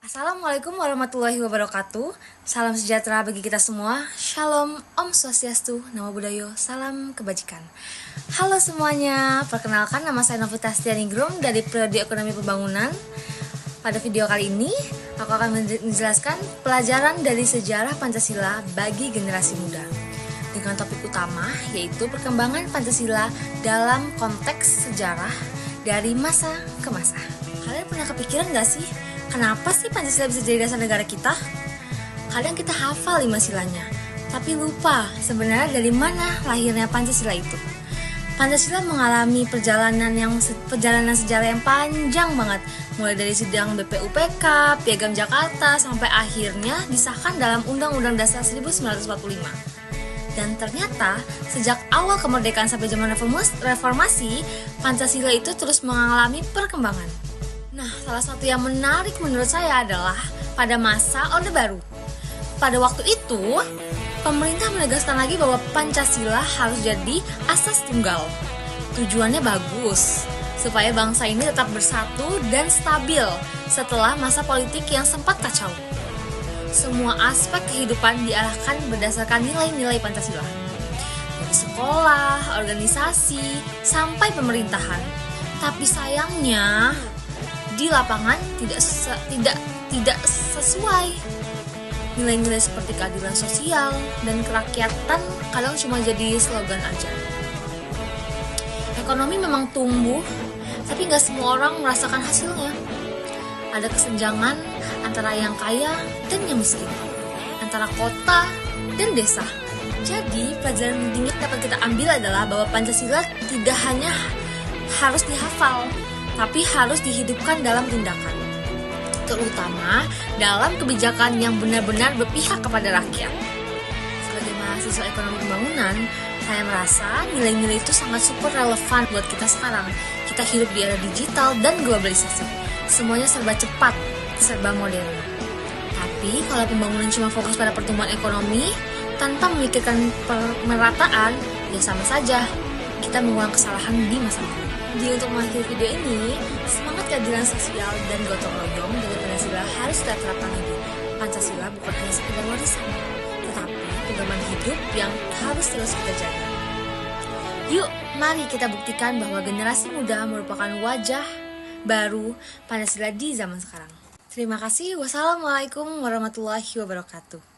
Assalamualaikum warahmatullahi wabarakatuh. Salam sejahtera bagi kita semua. Shalom, Om Swastiastu, Namo Buddhaya, salam kebajikan. Halo semuanya, perkenalkan nama saya Novita Stianingrum dari Prodi Ekonomi Pembangunan. Pada video kali ini, aku akan menjelaskan pelajaran dari sejarah Pancasila bagi generasi muda dengan topik utama yaitu perkembangan Pancasila dalam konteks sejarah dari masa ke masa. Kalian pernah kepikiran gak sih, kenapa sih Pancasila bisa jadi dasar negara kita? Kadang kita hafal 5 silanya, tapi lupa sebenarnya dari mana lahirnya Pancasila itu. Pancasila mengalami perjalanan sejarah yang panjang banget, mulai dari sidang BPUPK, Piagam Jakarta, sampai akhirnya disahkan dalam Undang-Undang Dasar 1945. Dan ternyata sejak awal kemerdekaan sampai zaman reformasi, Pancasila itu terus mengalami perkembangan. Nah, salah satu yang menarik menurut saya adalah pada masa Orde Baru. Pada waktu itu, pemerintah menegaskan lagi bahwa Pancasila harus jadi asas tunggal. Tujuannya bagus, supaya bangsa ini tetap bersatu dan stabil setelah masa politik yang sempat kacau. Semua aspek kehidupan diarahkan berdasarkan nilai-nilai Pancasila. Dari sekolah, organisasi, sampai pemerintahan. Tapi sayangnya, di lapangan tidak sesuai. Nilai-nilai seperti keadilan sosial dan kerakyatan kadang cuma jadi slogan aja. Ekonomi memang tumbuh, tapi nggak semua orang merasakan hasilnya. Ada kesenjangan antara yang kaya dan yang miskin, antara kota dan desa. Jadi pelajaran penting yang dapat kita ambil adalah bahwa Pancasila tidak hanya harus dihafal, tapi harus dihidupkan dalam tindakan, terutama dalam kebijakan yang benar-benar berpihak kepada rakyat. Sebagai mahasiswa ekonomi pembangunan, saya merasa nilai-nilai itu sangat super relevan buat kita sekarang. Kita hidup di era digital dan globalisasi. Semuanya serba cepat, serba modern. Tapi kalau pembangunan cuma fokus pada pertumbuhan ekonomi tanpa memikirkan pemerataan, ya sama saja kita mengulang kesalahan di masa lalu. Jadi untuk mengakhiri video ini, semangat keadilan sosial dan gotong royong dari Pancasila harus kita terapkan lagi. Pancasila bukan hanya sekedar warisan, tetapi pedoman hidup yang harus terus kita jaga. Yuk, mari kita buktikan bahwa generasi muda merupakan wajah baru Pancasila di zaman sekarang. Terima kasih. Wassalamualaikum warahmatullahi wabarakatuh.